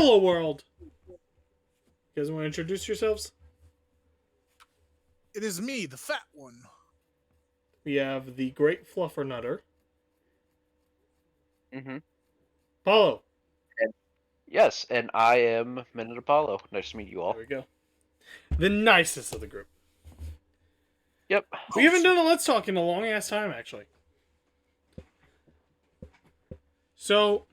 Hello, world. You guys want to introduce yourselves? It is me, the fat one. We have the great Fluffer Nutter, Mm-hmm. Paulo. Yes, and I am Minute Apollo. Nice to meet you all. There we go. The nicest of the group. Yep. We haven't done a Let's Talk in a long ass time, actually. So,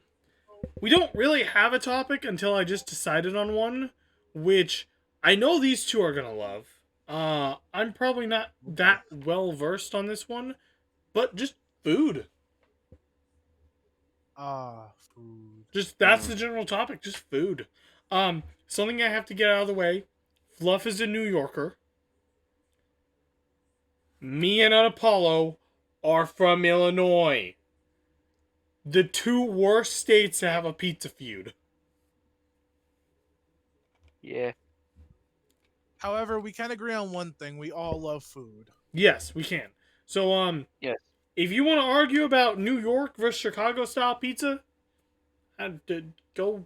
we don't really have a topic until I just decided on one, which I know these two are gonna love. I'm probably not that well versed on this one, but just food. Food. Just that's the general topic, just food. Something I have to get out of the way. Fluff is a New Yorker. Me and Apollo are from Illinois. The two worst states to have a pizza feud. Yeah. However, we can agree on one thing: we all love food. Yes, we can. So, Yes. if you want to argue about New York versus Chicago style pizza, go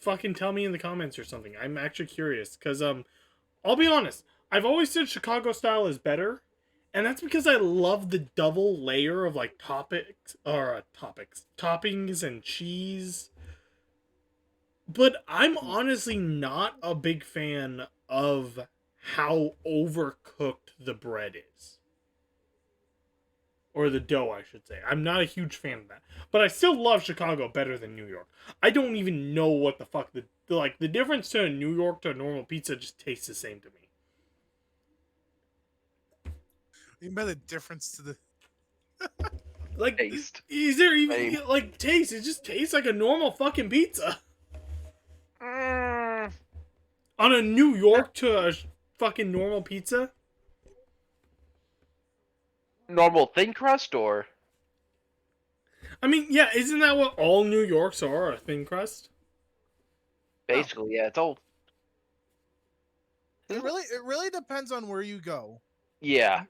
fucking tell me in the comments or something. I'm actually curious because I'll be honest. I've always said Chicago style is better, and that's because I love the double layer of like toppings and cheese. But I'm honestly not a big fan of how overcooked the bread is. Or the dough, I should say. I'm not a huge fan of that. But I still love Chicago better than New York. I don't even know what the fuck the difference to a New York to a normal pizza just tastes the same to me. Even by the difference to the Like, Taste. is there even Same. like taste? It just tastes like a normal fucking pizza. Mm, On a New York to a fucking normal pizza. normal thin crust or? I mean, yeah, isn't that what all New Yorks are? A thin crust. Basically, yeah. It's all. it really depends on where you go. Yeah.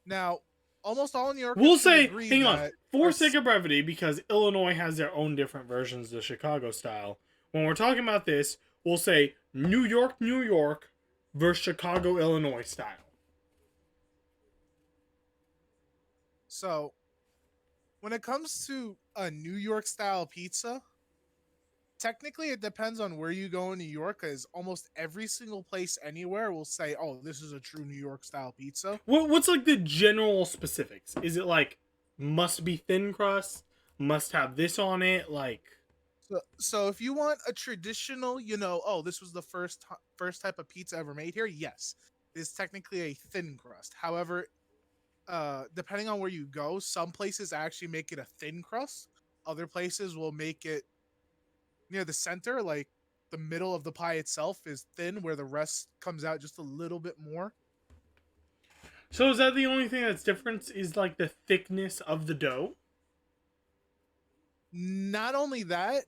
Now, almost all New Yorkers We'll can say, agree hang on, that for sake of brevity, because Illinois has their own different versions of Chicago style. When we're talking about this, we'll say New York versus Chicago, Illinois style. So, when it comes to a New York style pizza, technically it depends on where you go in New York, because almost every single place anywhere will say, "Oh, this is a true New York style pizza." What's like the general specifics? Is it like must be thin crust? Must have this on it? Like, So if you want a traditional, oh, this was the first type of pizza ever made here, yes, it's technically a thin crust. However, depending on where you go, some places actually make it a thin crust. Other places will make it near the center, like the middle of the pie itself is thin, where the rest comes out just a little bit more. so is that the only thing that's different? Is like the thickness of the dough? Not only that,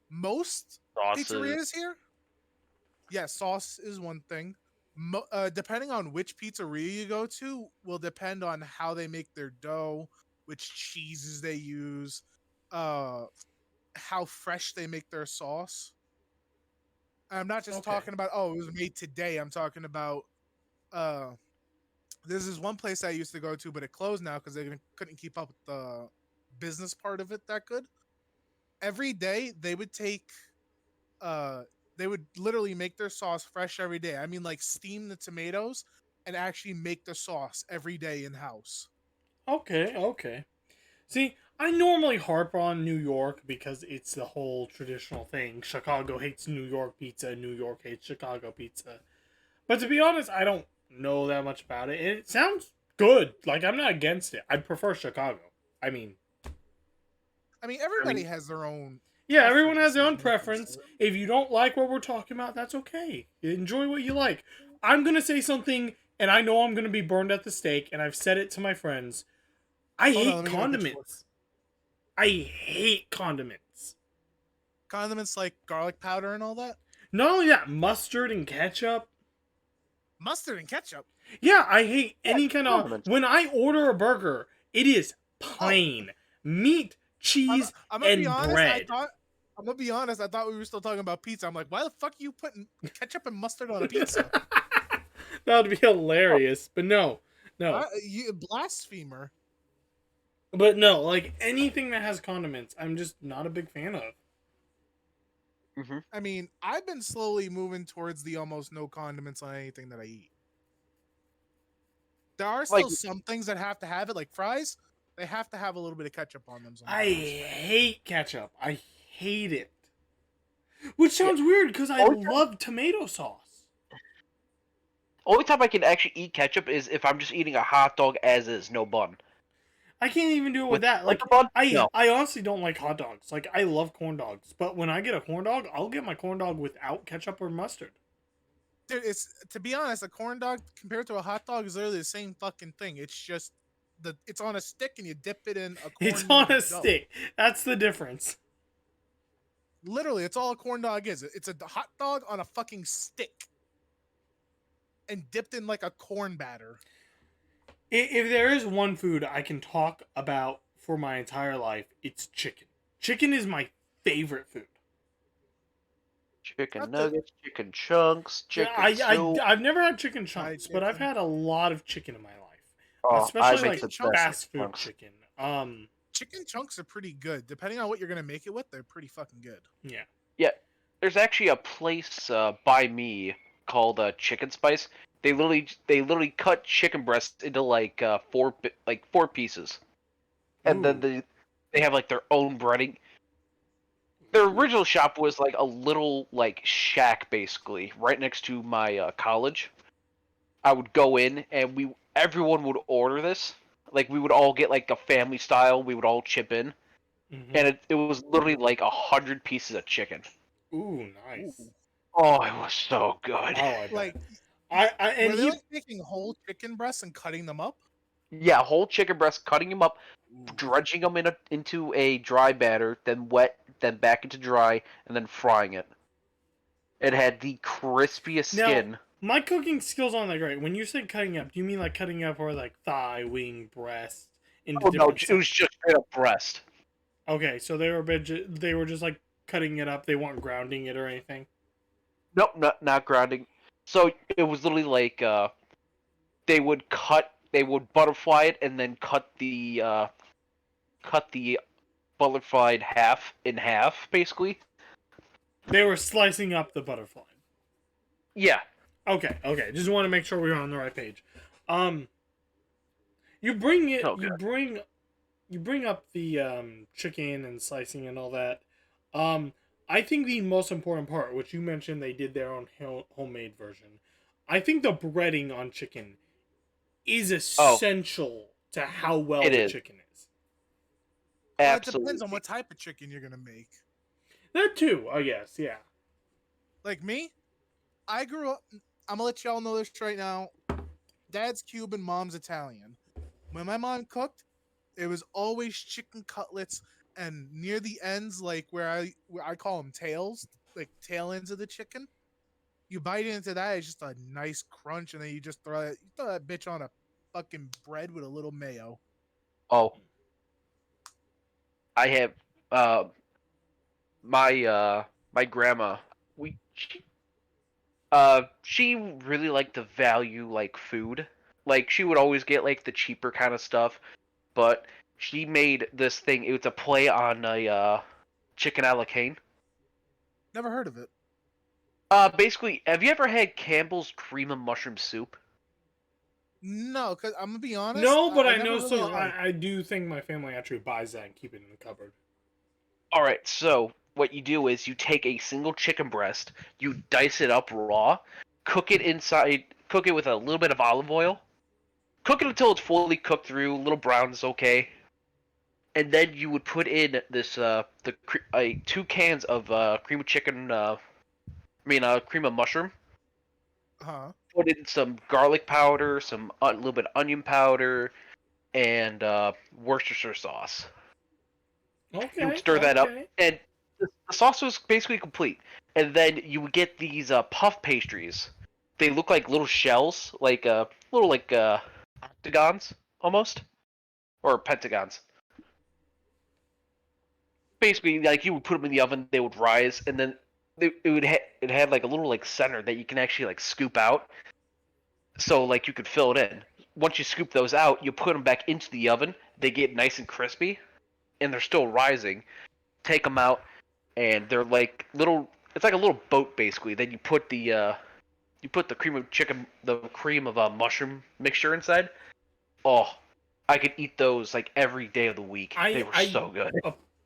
most Sauces. pizzerias here, yeah, sauce is one thing. Depending on which pizzeria you go to, will depend on how they make their dough, which cheeses they use, uh, how fresh they make their sauce. I'm not just Okay. talking about, oh, it was made today. I'm talking about uh, this is one place I used to go to, but it closed now because they couldn't keep up with the business part of it that good. Every day they would uh they would literally make their sauce fresh every day. I mean, like, steam the tomatoes and actually make the sauce every day in house. Okay. See, I normally harp on New York because it's the whole traditional thing. Chicago hates New York pizza, New York hates Chicago pizza. But to be honest, I don't know that much about it. And it sounds good. Like, I'm not against it. I prefer Chicago. I mean, Everybody has their own. yeah, everyone has their own preferences preference. when it comes to it. If you don't like what we're talking about, that's okay. Enjoy what you like. I'm going to say something, and I know I'm going to be burned at the stake, and I've said it to my friends. I Hold on, hate let me get a pitchfork. condiments. I hate condiments. Condiments like garlic powder and all that. Not only that, mustard and ketchup. Mustard and ketchup. Yeah, I hate any kind of. condiments. When I order a burger, it is plain meat, cheese, I'm gonna and be honest. bread. I'm gonna be honest. I thought we were still talking about pizza. I'm like, why the fuck are you putting ketchup and mustard on a pizza? That would be hilarious. But no, no. You blasphemer. But no, like anything that has condiments, I'm just not a big fan of. Hmm. I mean, I've been slowly moving towards the almost no condiments on anything that I eat. There are Like, still some things that have to have it, like fries. They have to have a little bit of ketchup on them I sometimes. hate ketchup. I hate it. Which yeah, sounds weird because I only time, love tomato sauce. only time I can actually eat ketchup is if I'm just eating a hot dog as is, no bun. I can't even do it with With that. with the Like bun, I no. I honestly don't like hot dogs. Like I love corn dogs, but when I get a corn dog, I'll get my corn dog without ketchup or mustard. Dude, it's to be honest, a corn dog compared to a hot dog is literally the same fucking thing. It's just it's on a stick and you dip it in a It's corn on noodle a dough. stick. That's the difference. Literally, it's all a corn dog is. It's a hot dog on a fucking stick and dipped in like a corn batter. If there is one food I can talk about for my entire life, it's chicken. Chicken is my favorite food. Chicken Not the nuggets, chicken chunks, Yeah, chicken soup. I've never had chicken fried chunks, but I've chicken. had a lot of chicken in my life, Oh, I especially make like the Chicken chunks are best fast food chunks. chicken. chicken chunks are pretty good. Depending on what you're gonna make it with, they're pretty fucking good. Yeah. Yeah, there's actually a place by me called Chicken Spice. They literally cut chicken breasts into like four pieces, and then Ooh. they have like their own breading. Their Ooh. original shop was like a little like shack basically right next to my college. I would go in and everyone would order this. Like we would all get like a family style. We would all chip in, Mm-hmm. and it was literally like 100 pieces of chicken. Ooh, Ooh. nice. Oh, it was so good. Oh, I bet. Like, I and were they he like taking whole chicken breasts and cutting them up? Yeah, whole chicken breast, cutting them up, Ooh. dredging them into a dry batter, then wet, then back into dry, and then frying it. It had the crispiest now skin. my cooking skills aren't that great. When you say cutting up, do you mean like cutting up or like thigh, wing, breast into Oh no, different it was sections? just straight up breast. Okay, so they were just like cutting it up. They weren't grounding it or anything. Nope, not grounding. So it was literally like they would butterfly it and then cut the butterflied half in half, basically. They were slicing up the butterfly. Yeah. Okay, okay. Just want to make sure we were on the right page. Um, you bring it. Oh god. You bring up the chicken and slicing and all that. Um, I think the most important part, which you mentioned, they did their own homemade version. I think the breading on chicken is Oh, essential to how well it the is chicken is. Well, it depends on absolutely. what type of chicken you're gonna make. That too, I guess. Yeah. Like me, I grew up. I'm gonna let y'all know this right now. Dad's Cuban, mom's Italian. When my mom cooked, it was always chicken cutlets, and near the ends, like where I call them tails, like tail ends of the chicken. You bite into that, it's just a nice crunch, and then you throw that bitch on a fucking bread with a little mayo. Oh, I have uh my grandma. We she really liked to value like food. Like she would always get like the cheaper kind of stuff, but she made this thing. It was a play on a chicken a la cane. Never heard of it. Basically, have you ever had Campbell's cream of mushroom soup? No, because I'm gonna be honest, No, but I I never know. really So liked. I do think my family actually buys that and keep it in the cupboard. All right, so what you do is you take a single chicken breast, you dice it up raw, cook it with a little bit of olive oil, cook it until it's fully cooked through, a little brown is okay, and then you would put in this two cans of cream of chicken, cream of mushroom. Huh? Put in some garlic powder, some a little bit of onion powder, and Worcestershire sauce. You would Okay, stir that up, okay. and the sauce was basically complete. And then you would get these puff pastries. They look like little shells, like little like octagons almost, or pentagons. basically like you would put them in the oven, they would rise, and then it had like a little like center that you can actually like scoop out, so like you could fill it in. Once you scoop those out, you put them back into the oven. They get nice and crispy, and they're still rising. Take them out, and they're like little. It's like a little boat basically. Then you put the cream of chicken, the cream of mushroom mixture inside. Oh, I could eat those like every day of the week. They were so good.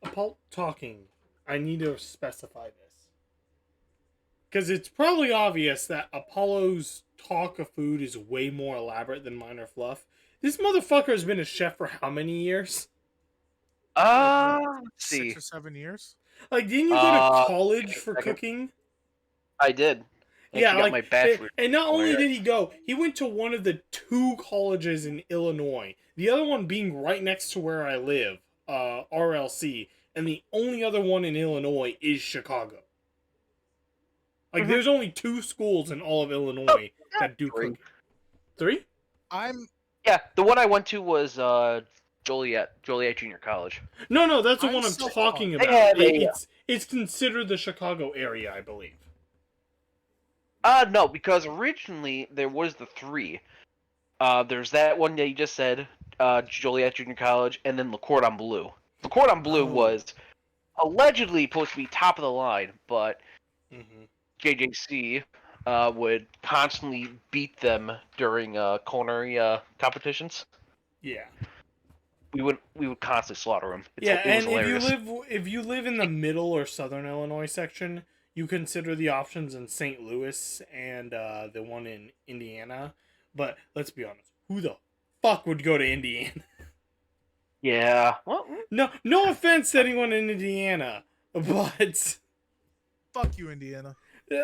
Upon talking, I need to specify this because it's probably obvious that Apollo's talk of food is way more elaborate than mine or Fluff. This motherfucker has been a chef for how many years? Let's 6 see. or 7 years. Like, didn't you go to college for cooking? I did. Yeah, got like, my bachelor's. and not only did he go, he went to one of the 2 colleges in Illinois. The other one being right next to where I live, RLC, and the only other one in Illinois is Chicago. Like, there's only 2 schools in all of Illinois that do 3. cooking. 3? Yeah, the one I went to was Joliet Junior College. No, that's the I'm one I'm so talking They about. had It's considered the Chicago area, I believe. No, because originally there was the 3. There's that one that you just said, Joliet Junior College, and then Le Cordon Bleu. Le Cordon Bleu was allegedly supposed to be top of the line, but JJC would constantly beat them during culinary competitions. Yeah. We would constantly slaughter them. And if you live in the middle or southern Illinois section, you consider the options in St. Louis and the one in Indiana. But let's be honest, who the fuck would go to Indiana? Yeah. Well, no offense to anyone in Indiana, but Fuck you, Indiana.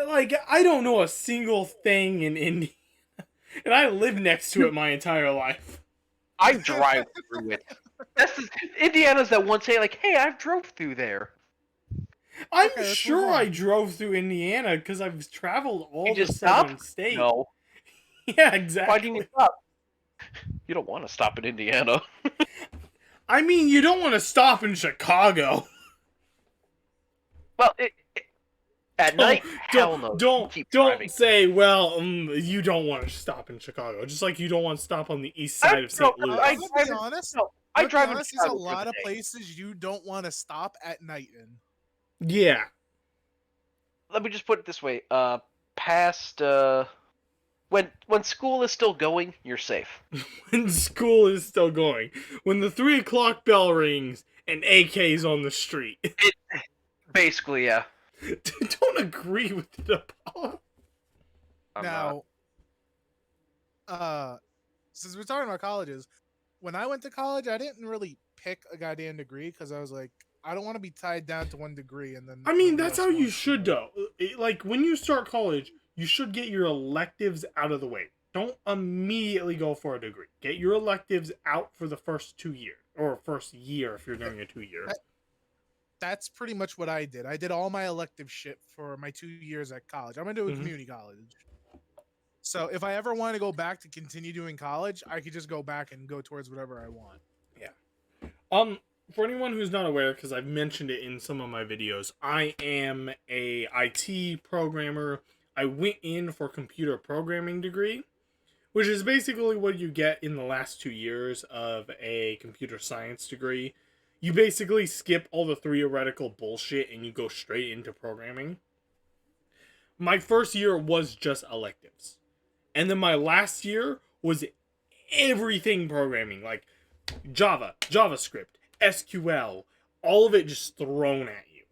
like I don't know a single thing in Indiana, and I lived next to it my entire life. I drive through it. Indiana's that one say like, "Hey, I've drove through there." I'm sure I drove through Indiana because I've traveled all the southern states. No. Yeah, exactly. Why didn't you stop? You don't want to stop in Indiana. I mean, you don't want to stop in Chicago. Well, at night, hell no. Don't say, well, you don't want to stop in Chicago. Just like you don't want to stop on the east side of St. Louis. I'm gonna be honest. I drive in There's Chicago a lot of places you don't want to stop at night in. Yeah. Let me just put it this way. Past when school is still going, you're safe. When school is still going. When the 3 o'clock bell rings and AK's on the street. Basically, yeah. Don't agree with it, Apollo. Now, since we're talking about colleges, when I went to college, I didn't really pick a goddamn degree because I was like, I don't want to be tied down to one degree. And then I mean, that's how you should, though. Like, when you start college, you should get your electives out of the way. Don't immediately go for a degree. Get your electives out for the first 2 years. Or first year if you're doing a 2-year. That's pretty much what I did. I did all my elective shit for my 2 years at college. I'm going to do a community college. So if I ever want to go back to continue doing college, I could just go back and go towards whatever I want. Yeah. For anyone who's not aware, because I've mentioned it in some of my videos, I am a IT programmer. I went in for computer programming degree, which is basically what you get in the last 2 years of a computer science degree. You basically skip all the theoretical bullshit and you go straight into programming. My first year was just electives. And then my last year was everything programming, like Java, JavaScript, SQL, all of it just thrown at you.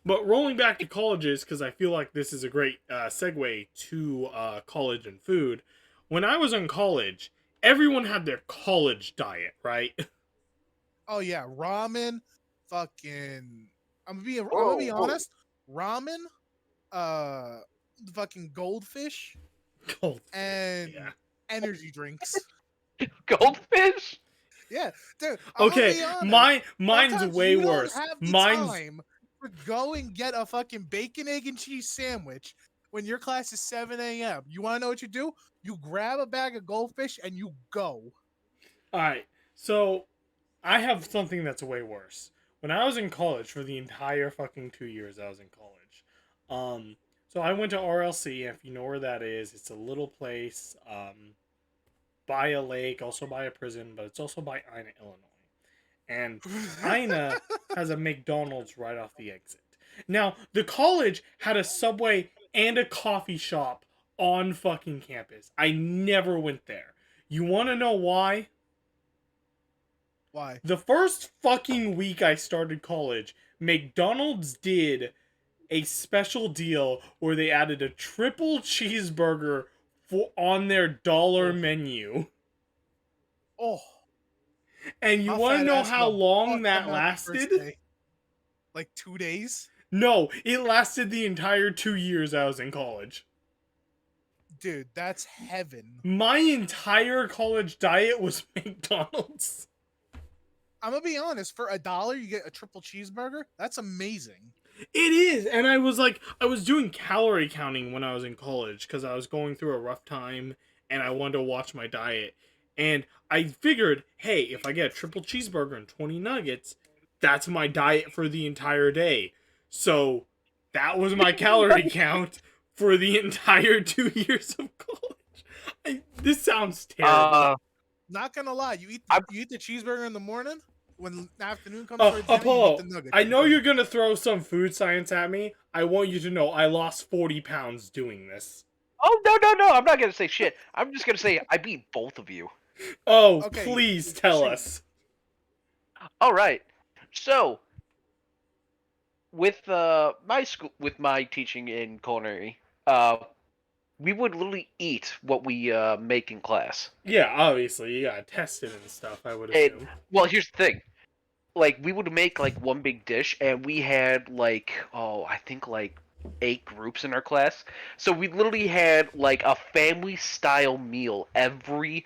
But rolling back to colleges, because I feel like this is a great segue to college and food. When I was in college, everyone had their college diet, right? Oh yeah, ramen, fucking. I'm gonna be honest. Ramen, fucking goldfish, and energy drinks. Goldfish? Yeah, dude. Okay, mine's way worse. Mine's time to go and get a fucking bacon, egg, and cheese sandwich when your class is 7 a.m. You want to know what you do? You grab a bag of goldfish and you go. All right. So I have something that's way worse. When I was in college, for the entire fucking 2 years I was in college, so I went to RLC. If you know where that is, it's a little place, by a lake, also by a prison, but it's also by Ina, Illinois. And Ina has a McDonald's right off the exit. Now, the college had a Subway and a coffee shop on fucking campus. I never went there. You want to know why? Why? The first fucking week I started college, McDonald's did a special deal where they added a triple cheeseburger on their dollar Oh, menu. oh, And you my want to fat know ass would how have long bought that them out the first lasted? day. Like 2 days, No, it lasted the entire 2 years I was in college. dude. That's heaven. My entire college diet was McDonald's. I'm gonna be honest. For $1, you get a triple cheeseburger. That's amazing. It is, and I was doing calorie counting when I was in college because I was going through a rough time and I wanted to watch my diet. And I figured, hey, if I get a triple cheeseburger and 20 nuggets, that's my diet for the entire day. So that was my calorie count for the entire 2 years of college. This sounds terrible. Not gonna lie, you eat I'm- you eat the cheeseburger in the morning. When the afternoon comes Oh, towards dinner, you eat Apollo, the nuggets. I know you're gonna throw some food science at me. I want you to know I lost 40 pounds doing this. Oh no! I'm not gonna say shit. I'm just gonna say I beat both of you. Oh, Okay, please tell shoot. us. All right. So with my school, with my teaching in culinary, we would literally eat what we make in class. Yeah, obviously, you gotta test it and stuff, I would And assume. well, here's the thing. Like we would make like one big dish, and we had like I think like 8 groups in our class. So we literally had like a family style meal every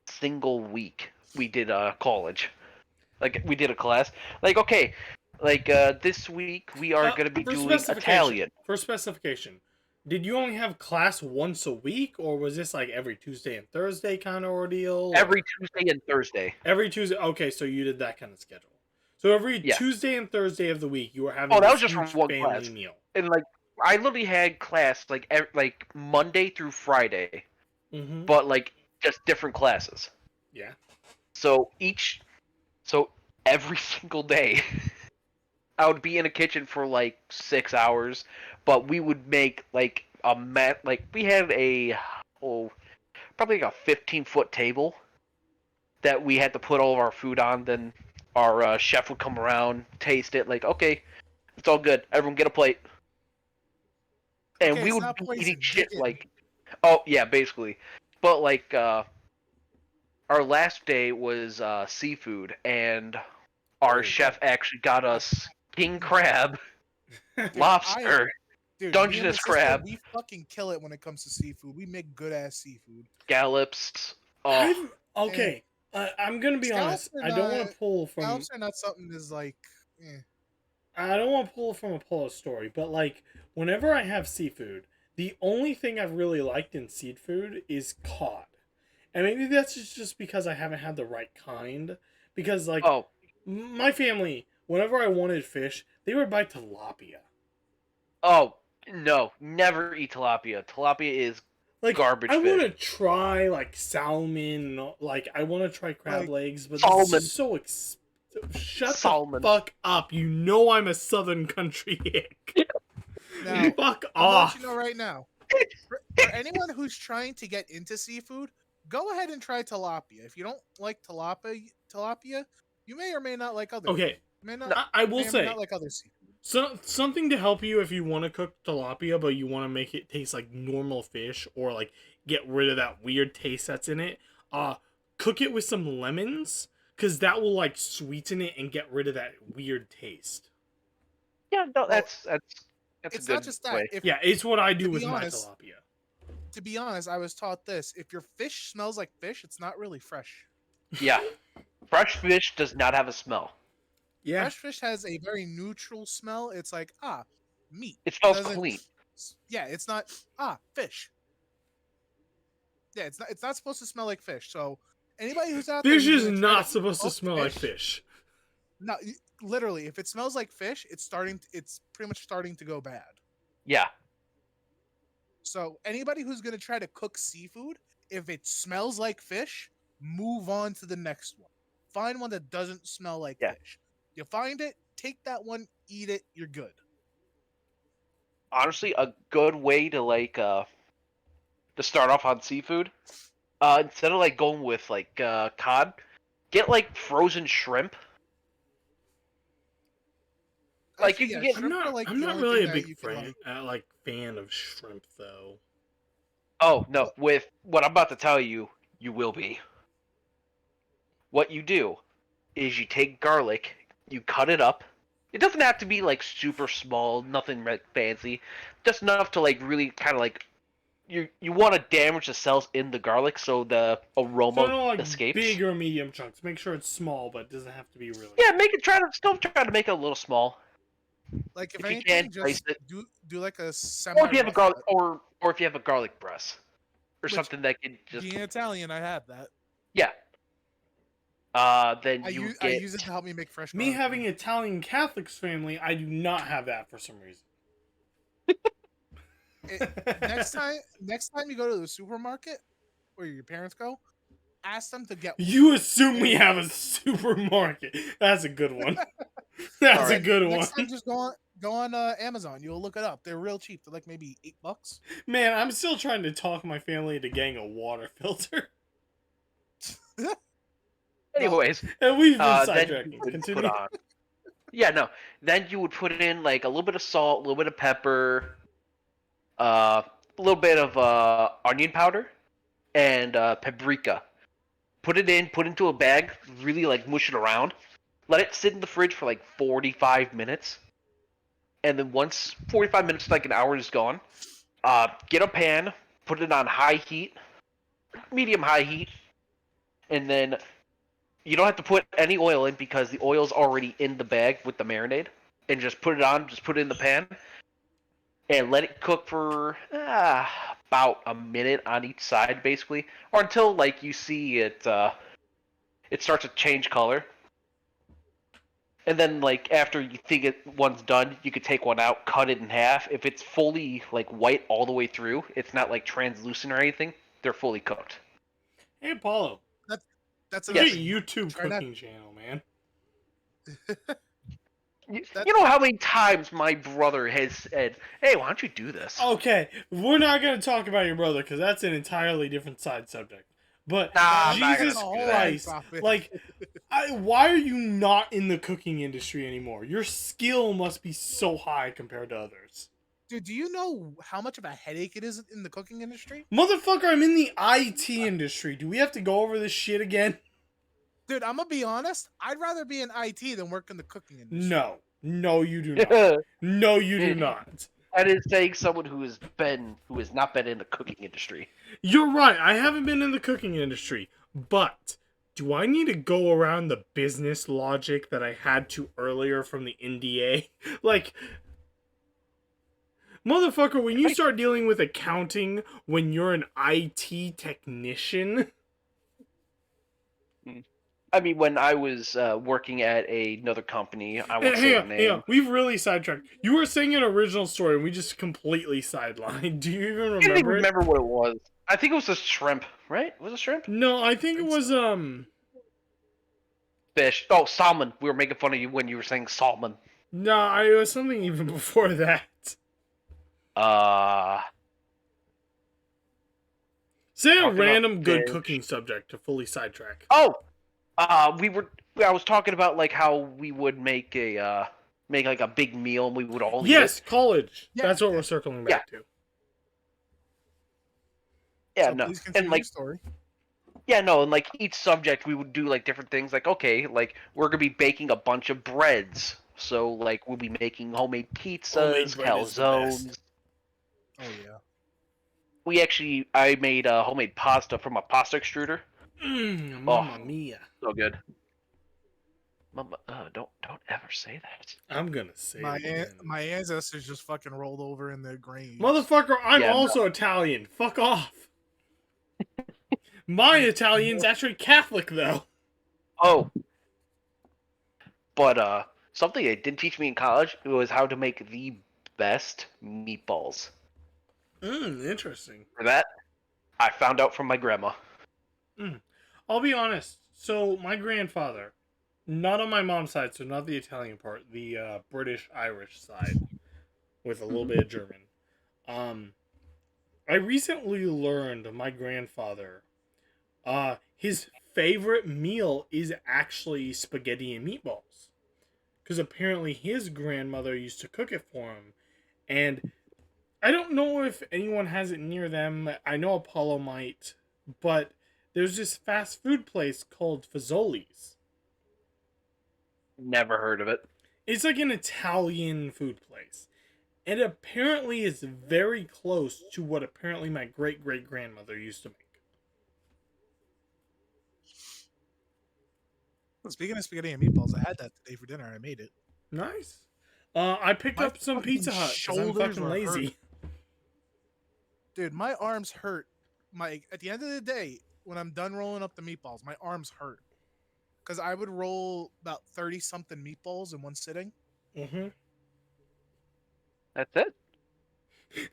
single week. We did college. Like we did a class. Like okay, like this week we are gonna be doing Italian. For specification, did you only have class once a week, or was this like every Tuesday and Thursday kind of ordeal? Every Or Tuesday and Thursday. every Tuesday? Okay, so you did that kind of schedule. So every Yeah. Tuesday and Thursday of the week, you were Oh, having that this was just from huge one family class. meal. And like I literally had class like like Monday through Friday, Mm-hmm. but like just different classes. Yeah. So so every single day, I would be in a kitchen for like 6 hours, but we would make like like we had a probably like a 15-foot table that we had to put all of our food on. Then our chef would come around, taste it, like okay, it's all good. Everyone get a plate, and Okay, we it's would not be poison. eating shit Chicken. like oh yeah, basically. But like our last day was seafood, and our Oh, chef actually got us king crab, Dude, lobster, dude, me and my Dungeness sister, crab, we fucking kill it when it comes to seafood. We make good ass seafood. scallops. Oh, I've okay. I'm gonna be Scallops honest. are I don't want not to pull from. scallops are not something that's like. Eh. I don't want to pull from a Polo story, but like whenever I have seafood, the only thing I've really liked in seafood is cod, and maybe that's just because I haven't had the right kind. Because like oh, my family, whenever I wanted fish, they would buy tilapia. oh no! Never eat tilapia. Tilapia is Like garbage I want fish. to try like salmon, like I want to try crab Like, legs, but it's Salmon. so shut Salmon. the fuck up. You know I'm a southern country hick. Now, Fuck I'm gonna let off. you know right now. For anyone who's trying to get into seafood, go ahead and try tilapia. If you don't like tilapia, you may or may not like other. Okay, You may not. I will may or may say not like other seafood. something to help you if you want to cook tilapia, but you want to make it taste like normal fish or like get rid of that weird taste that's in it. Cook it with some lemons, because that will like sweeten it and get rid of that weird taste. Yeah, no, Well, that's It's a good not just that. way. If Yeah, it's what I do to be with my honest- tilapia. to be honest, I was taught this: if your fish smells like fish, it's not really fresh. Yeah, fresh fish does not have a smell. Yeah, Fresh fish has a very neutral smell. It's like meat. It smells doesn't- clean. Yeah, it's not fish. Yeah, it's not supposed to smell like fish. So Anybody who's out there, Fish who's is gonna try not supposed to cook smell like fish. No, literally, if it smells like fish, it's pretty much starting to go bad. Yeah. So anybody who's gonna try to cook seafood, if it smells like fish, move on to the next one. Find one that doesn't smell like Yeah. fish. You find it, take that one, eat it, you're good. Honestly, a good way to to start off on seafood, instead of like going with cod, get like frozen shrimp. Like you Actually, can yeah, get. I'm shrimp are not. like I'm the not only really thing a that big you can fan of shrimp though. Oh no! With what I'm about to tell you, you will be. What you do is you take garlic, you cut it up. It doesn't have to be like super small, nothing fancy, just enough to like really kind of like you want to damage the cells in the garlic so the So aroma no, like escapes. big or medium chunks. Make sure it's small, but it doesn't have to be really. Yeah, make it still try to make it a little small like if if you can. anything, Dice just it, do like a or semi if you have a rough garlic, cut. or if you have a garlic press or Which, something that can just being Italian, I have that. yeah. Then you I get use it to help me make fresh Me garlic. having Italian Catholics family, I do not have that for some reason. Next time you go to the supermarket where your parents go, ask them to get You assume we have a supermarket. That's a good one. That's a Alright. good next time one. just go on Amazon. You'll look it up. They're real cheap. They're like maybe $8. Man, I'm still trying to talk my family into getting a water filter. anyways. And we've been Then sidetracking. you would Continue. put on. Yeah, no. Then you would put in like a little bit of salt, a little bit of pepper, a little bit of onion powder, and paprika. Put it in, put into a bag, really like mush it around. Let it sit in the fridge for like 45 minutes. And then once 45 minutes, like an hour is gone, get a pan, put it on high heat, medium high heat, and then you don't have to put any oil in because the oil's already in the bag with the marinade. And just put it on, just put it in the pan, and let it cook for about a minute on each side, basically, or until like you see it starts to change color. And then like after you think one's done, you could take one out, cut it in half. If it's fully like white all the way through, it's not like translucent or anything. They're fully cooked. Hey, Apollo. That's Look at another thing. YouTube Try not- cooking channel, man. You know how many times my brother has said, "Hey, why don't you do this?" Okay, we're not going to talk about your brother because that's an entirely different side subject. But Nah, I'm not Jesus gonna do that. Christ, Topic. like, why are you not in the cooking industry anymore? Your skill must be so high compared to others. Dude, do you know how much of a headache it is in the cooking industry? Motherfucker, I'm in the IT industry. Do we have to go over this shit again? Dude, I'm gonna be honest. I'd rather be in IT than work in the cooking industry. No. No, you do not. No, you do not. That is saying someone who has not been in the cooking industry. You're right. I haven't been in the cooking industry, but do I need to go around the business logic that I had to earlier from the NDA? Like, motherfucker, when you start dealing with accounting when you're an IT technician. I mean, when I was working at another company, I won't say the name. Hang on. We've really sidetracked. You were saying an original story, and we just completely sidelined. Do you even I can't even remember it? remember what it was. I think it was a shrimp, right? Was it shrimp? No, I think it was Fish. Oh, salmon. We were making fun of you when you were saying salmon. No, it was something even before that. Say a Talking about random good fish. cooking subject to fully sidetrack. Oh, I was talking about like how we would make like a big meal and we would all eat Yes, it. college. Yeah. That's what we're circling back to. Yeah, So no, please continue and like your story. yeah, no, and like each subject we would do like different things. Like okay, like we're gonna be baking a bunch of breads, so like we'll be making homemade pizzas, Homemade bread is the best. calzones. Oh yeah. I made homemade pasta from a pasta extruder. Mamma mia. So good. Mama, don't ever say that. I'm gonna say My it again. my ancestors just fucking rolled over in their graves. Motherfucker, I'm Yeah, also Italian. Fuck off. My Italian's actually Catholic, though. Oh, but something they did teach me in college was how to make the best meatballs. Interesting. For that, I found out from my grandma. I'll be honest. So, my grandfather, not on my mom's side, so not the Italian part, the British-Irish side, with a little bit of German. Um, I recently learned my grandfather, his favorite meal is actually spaghetti and meatballs. Because apparently his grandmother used to cook it for him. And I don't know if anyone has it near them. I know Apollo might. But there's this fast food place called Fazoli's. Never heard of it. It's like an Italian food place. And apparently it's very close to what apparently my great-great-grandmother used to make. Well, speaking of spaghetti and meatballs, I had that today for dinner. I made it. Nice. I picked My up some fucking Pizza Hut because I'm shoulders fucking were lazy. hurting. Dude, my arms hurt. At the end of the day, when I'm done rolling up the meatballs, my arms hurt. Because I would roll about 30 something meatballs in one sitting. Mm-hmm. That's it.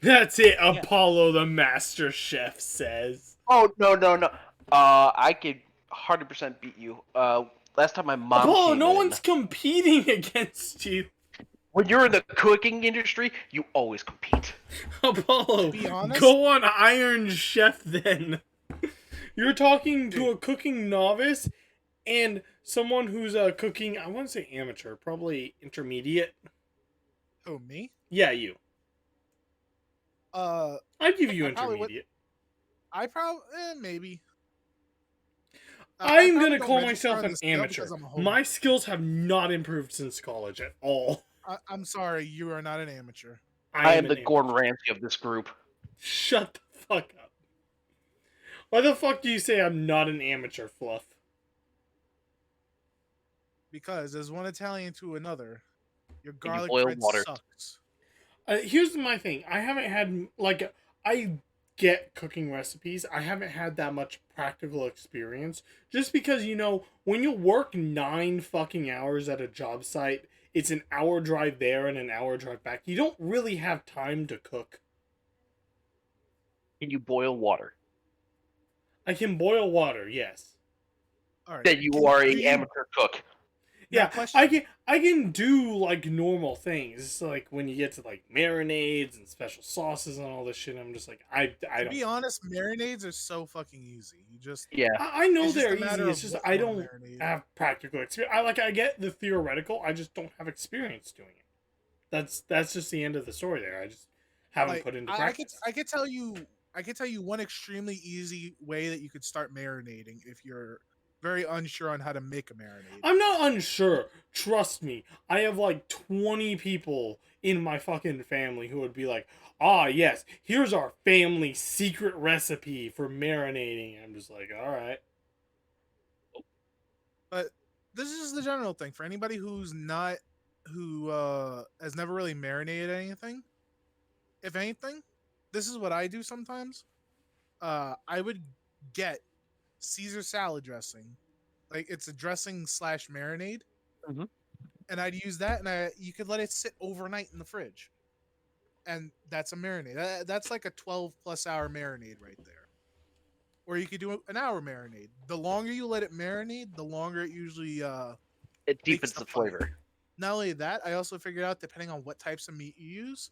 That's it, Apollo the Master Chef says. Oh no. I could 100% beat you. Last time my mom Apollo, came no in, one's competing against you. when you're in the cooking industry, you always compete. Apollo, To be honest- go on Iron Chef then. You're talking to a cooking novice and someone who's cooking, I wouldn't say amateur, probably intermediate. Who, me? Yeah, you. Uh, I'd give you I probably would- intermediate. I probably, maybe. I'm I gonna probably don't call register myself on an the scale amateur. because I'm a homer. My skills have not improved since college at all. I'm sorry, you are not an amateur. I am an the Gordon amateur. Ramsay of this group. Shut the fuck up. Why the fuck do you say I'm not an amateur, Fluff? Because there's one Italian to another. Your you garlic boil bread water? sucks. Here's my thing. I haven't had, like, I get cooking recipes. I haven't had that much practical experience. Just because, you know, when you work 9 fucking hours at a job site, it's an hour drive there and an hour drive back. You don't really have time to cook. Can you boil water? I can boil water, yes. All right. Then you Can- are do a you- amateur cook. Yeah, question. I can do like normal things. It's like when you get to like marinades and special sauces and all this shit, I'm just like I To don't. be honest, marinades are so fucking easy. You just Yeah. I know it's just they're a matter easy. It's of just what I you wanna don't marinate. have practical experience. I get the theoretical. I just don't have experience doing it. That's just the end of the story. There, I just haven't Like, put into I practice. could tell you one extremely easy way that you could start marinating if you're very unsure on how to make a marinade. I'm not unsure. Trust me. I have like 20 people in my fucking family who would be like, ah, yes, here's our family secret recipe for marinating. I'm just like, all right. But this is the general thing for anybody who has never really marinated anything. If anything, this is what I do sometimes. I would get Caesar salad dressing, like it's a dressing slash marinade, Mhm. and I'd use that, and you could let it sit overnight in the fridge, and that's a marinade. That's like a 12+ hour marinade right there. Or you could do an hour marinade. The longer you let it marinate, the longer it usually It makes deepens the the flavor. flavor. Not only that, I also figured out depending on what types of meat you use.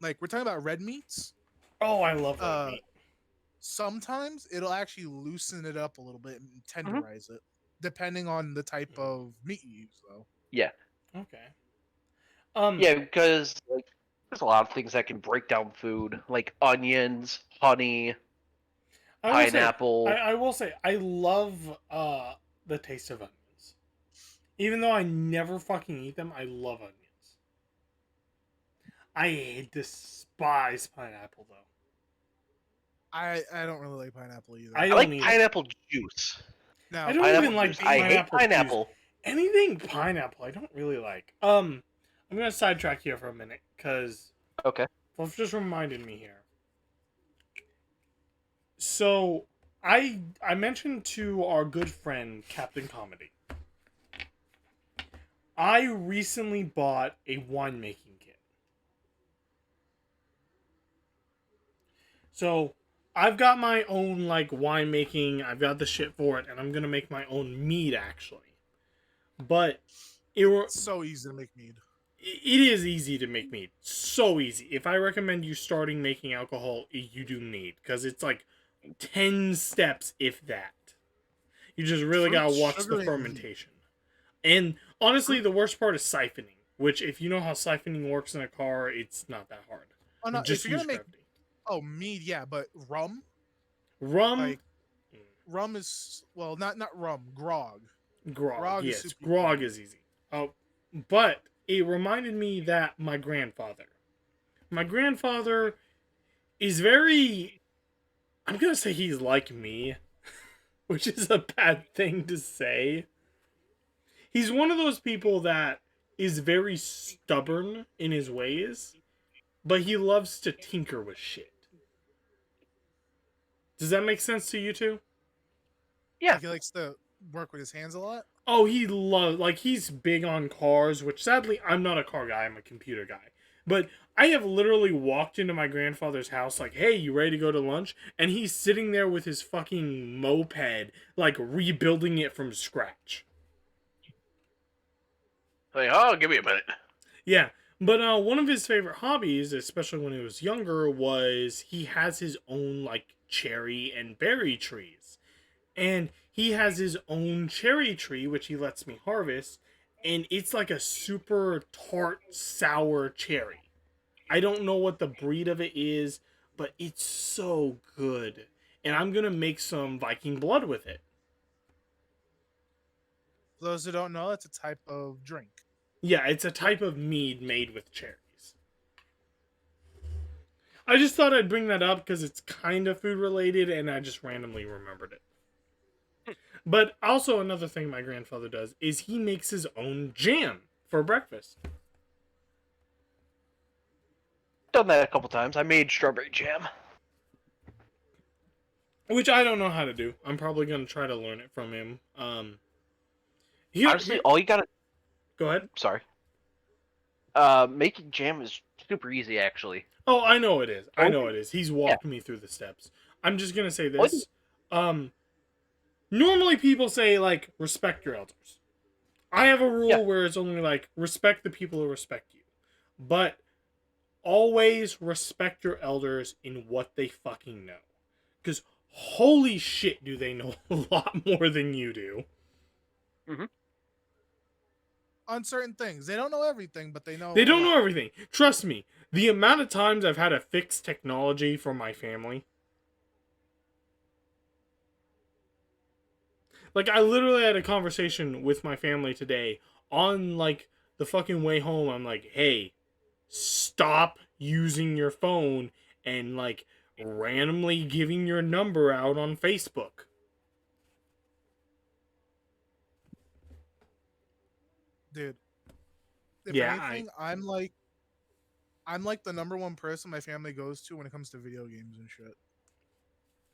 Like we're talking about red meats. Oh, I love red Uh, meat. Sometimes it'll actually loosen it up a little bit and tenderize it, depending on the type of meat you use, though. Yeah. Okay. Yeah, because like there's a lot of things that can break down food, like onions, honey, I will say- pineapple. I will say, I love the taste of onions. Even though I never fucking eat them, I love onions. I despise pineapple, though. I don't really like pineapple either. I I don't like either. pineapple juice. Now, I don't Pineapple even like juice. I hate pineapple juice. pineapple. Anything pineapple, I don't really like. I'm gonna sidetrack here for a minute, because Okay. Fluff just reminded me here. So, I mentioned to our good friend Captain Comedy. I recently bought a winemaking kit. So I've got my own like winemaking. I've got the shit for it, and I'm gonna make my own mead actually. But it So easy to make mead. it is easy to make mead. So easy. If I recommend you starting making alcohol, you do mead because it's like 10 steps, if that. You just really Fruit, gotta watch the sugar, and yeast. fermentation. And honestly, Fruit. the worst part is siphoning, which if you know how siphoning works in a car, it's not that hard. Oh no, if Just you're use gonna make gravity. mead, yeah, but rum, Rum, like rum is not rum, grog. grog. Grog is Yes, super grog easy. is easy. Oh, but it reminded me that my grandfather is very. I'm gonna say he's like me, which is a bad thing to say. He's one of those people that is very stubborn in his ways, but he loves to tinker with shit. Does that make sense to you two? Yeah. Like he likes to work with his hands a lot. Oh, he loves like he's big on cars, which sadly I'm not a car guy, I'm a computer guy. But I have literally walked into my grandfather's house like, "Hey, you ready to go to lunch?" And he's sitting there with his fucking moped like rebuilding it from scratch. Like, oh, give me a minute. Yeah. But one of his favorite hobbies, especially when he was younger, was he has his own like cherry and berry trees. And he has his own cherry tree, which he lets me harvest, and it's like a super tart, sour cherry. I don't know what the breed of it is, but it's so good. And I'm gonna make some Viking blood with it. For those who don't know, it's a type of drink. Yeah, it's a type of mead made with cherries. I just thought I'd bring that up because it's kind of food related and I just randomly remembered it. But also another thing my grandfather does is he makes his own jam for breakfast. Done that a couple times. I made strawberry jam. Which I don't know how to do. I'm probably gonna try to learn it from him. Honestly, all you gotta. Go ahead. Sorry. Making jam is super easy, actually. Oh, I know it is. I All know you- it is. He's yeah. walked me through the steps. I'm just gonna say All you- this. Normally people say like respect your elders. I have a rule Yeah. where it's only like respect the people who respect you, but always respect your elders in what they fucking know. Because holy shit, do they know a lot more than you do. On certain things, they don't know everything, but they know. They a don't lot. know everything. Trust me, the amount of times I've had to fix technology for my family. Like, I literally had a conversation with my family today on, like, the fucking way home. I'm like, hey, stop using your phone and, like, randomly giving your number out on Facebook. Dude. If Yeah, anything, I'm like the number one person my family goes to when it comes to video games and shit.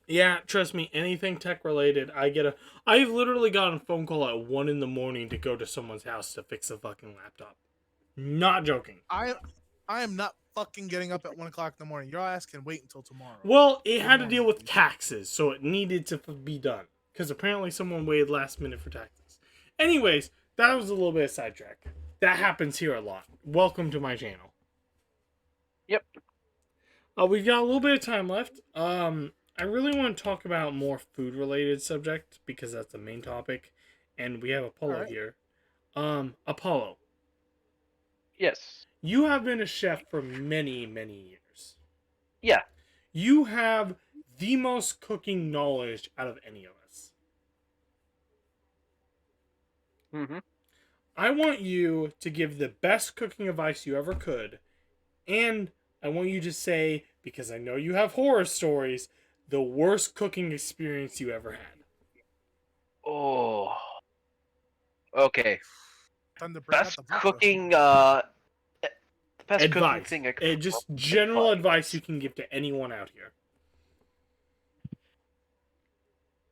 Yeah, trust me, anything tech related, I've literally gotten a phone call at 1 in the morning to go to someone's house to fix a fucking laptop. Not joking. I am not fucking getting up at 1 o'clock in the morning. Your ass can wait until tomorrow. Well, it had to Normal deal with days. taxes, so it needed to be done. Because apparently someone waited last minute for taxes. Anyways, that was a little bit of sidetrack. That happens here a lot. Welcome to my channel. Yep. We've got a little bit of time left. I really want to talk about more food related subject because that's the main topic. And we have Apollo Alright. here. Apollo, Yes. you have been a chef for many, many years. Yeah. You have the most cooking knowledge out of any of us. Mm-hmm. I want you to give the best cooking advice you ever could. And I want you to say, because I know you have horror stories, the worst cooking experience you ever had. Oh. Okay. Time to break out Best the vodka. cooking. The best cooking Advice. thing I could. Just general advice you can give to anyone out here.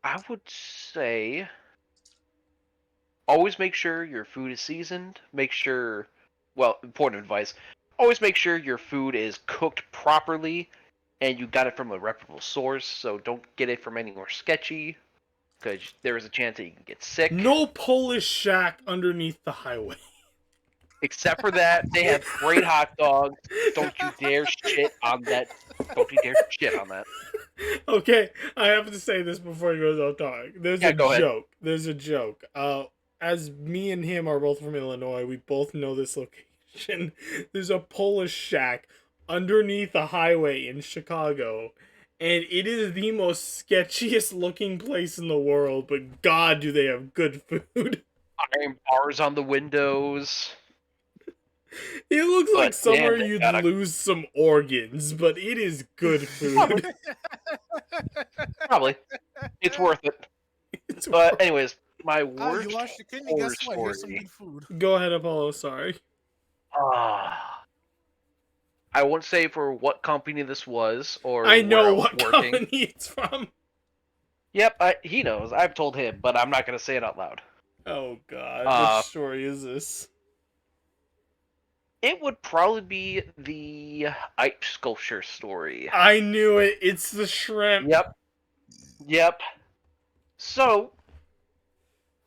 I would say always make sure your food is seasoned. Make sure, well, important advice. Always make sure your food is cooked properly and you got it from a reputable source. So don't get it from anywhere sketchy because there is a chance that you can get sick. No Polish shack underneath the highway. Except for that, they have great hot dogs. Don't you dare shit on that. Don't you dare shit on that. Okay, I have to say this before he goes off talking. There's Yeah, a go ahead. joke. There's a joke. As me and him are both from Illinois, we both know this location. There's a Polish shack underneath a highway in Chicago, and it is the most sketchiest looking place in the world, but God, do they have good food. Iron bars on the windows. It looks like But somewhere damn, they you'd got a lose some organs, but it is good Probably. food. Probably. It's worth it. It's But anyways, my Oh, worst you watched the kidney? horror Guess what? Here's some story. good food. Go ahead, Apollo. Sorry. I won't say for what company this was or I where know I was what working. company it's from. Yep, he knows. I've told him, but I'm not gonna say it out loud. Oh God, Uh, which story is this? It would probably be the ice sculpture story. I knew it. It's the shrimp. Yep. So,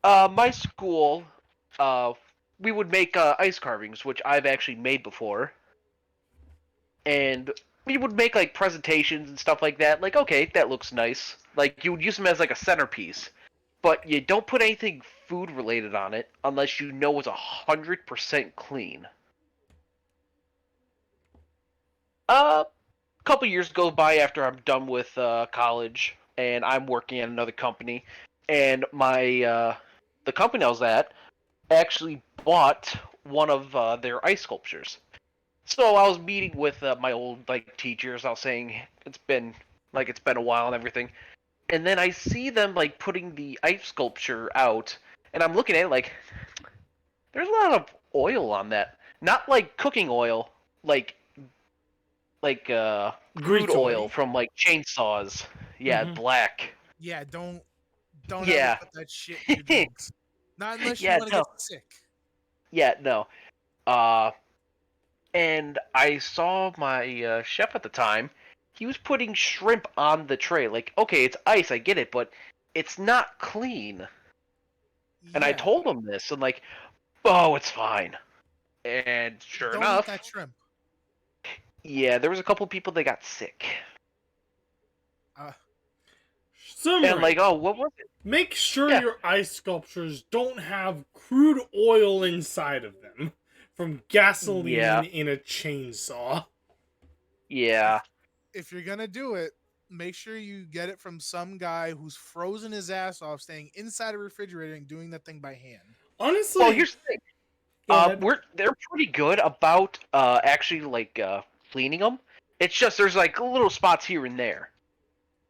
my school, we would make ice carvings, which I've actually made before, and we would make like presentations and stuff like that. Like, okay, that looks nice. Like, you would use them as like a centerpiece, but you don't put anything food related on it unless you know it's 100% clean. A couple years go by after I'm done with college, and I'm working at another company, and my the company I was at actually bought one of their ice sculptures. So I was meeting with my old like teachers. I was saying it's been a while and everything, and then I see them like putting the ice sculpture out, and I'm looking at it like there's a lot of oil on that. Not like cooking oil, like crude Grease oil oil. from like chainsaws. Yeah, Mhm. black. Yeah, don't ever Yeah. put that shit in your drinks. Not unless you Yeah, want to no. get sick. Yeah, no. Uh and I saw my chef at the time. He was putting shrimp on the tray. Like, okay, it's ice, I get it, but it's not clean. And I Yeah, told him this, and like, oh, it's fine. And sure don't eat enough, that shrimp. yeah, there was a couple people that got sick. And Summary. like, oh, what was it? Make sure Yeah. your ice sculptures don't have crude oil inside of them from gasoline Yeah. in a chainsaw. Yeah. If you're gonna do it, make sure you get it from some guy who's frozen his ass off, staying inside a refrigerator and doing that thing by hand. Honestly, Well, here's the thing. go ahead. They're pretty good about actually like cleaning them. It's just there's like little spots here and there,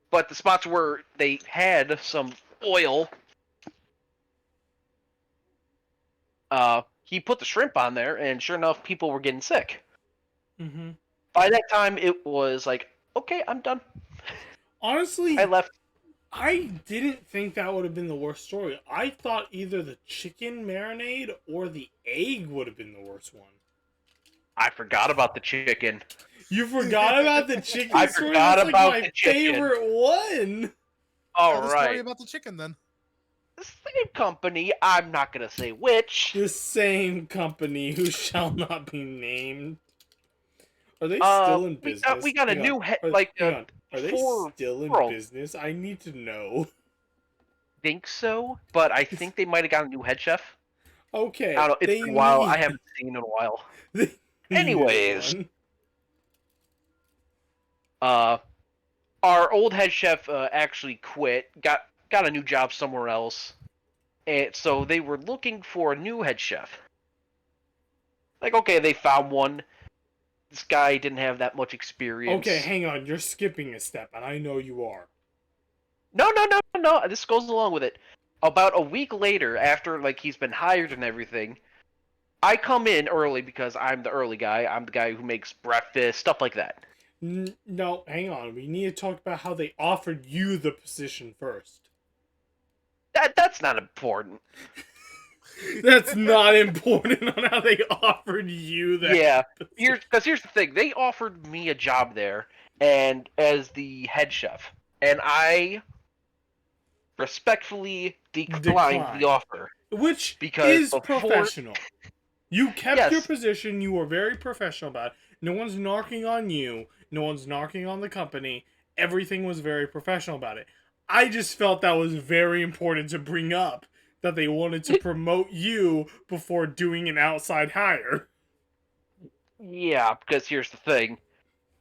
but the spots where they had some oil, he put the shrimp on there, and sure enough, people were getting sick. Mm-hmm. By that time, it was like, okay, I'm done. Honestly, I left. I didn't think that would have been the worst story. I thought either the chicken marinade or the egg would have been the worst one. I forgot about the chicken. You forgot about the chicken I story? forgot That's about like my the chicken. favorite one. All Tell the story right, about the chicken then. the same company. I'm not gonna say which. The same company who shall not be named. Are they still in business? We got a Hang new on. head. Are, Like hang on. Are they four still in girls. business? I need to know. Think so, but I think they might have got a new head chef. Okay. I don't know. It's They been a while. need- I haven't seen in a while. they needed Anyways, one. our old head chef actually quit. Got a new job somewhere else, and so they were looking for a new head chef. Like, okay, they found one. This guy didn't have that much experience. Okay, hang on. You're skipping a step, and I know you are. No. This goes along with it. About a week later, after like he's been hired and everything, I come in early because I'm the early guy. I'm the guy who makes breakfast, stuff like that. No, hang on. We need to talk about how they offered you the position first. That's not important. That's not important on how they offered you that. Yeah, here's the thing. They offered me a job there, and as the head chef, and I respectfully declined the Decline. offer Which because is before, professional. You kept your yes, position. You were very professional about it. No one's knocking on you. No one's knocking on the company. Everything was very professional about it. I just felt that was very important to bring up that they wanted to promote you before doing an outside hire. yeah, because here's the thing.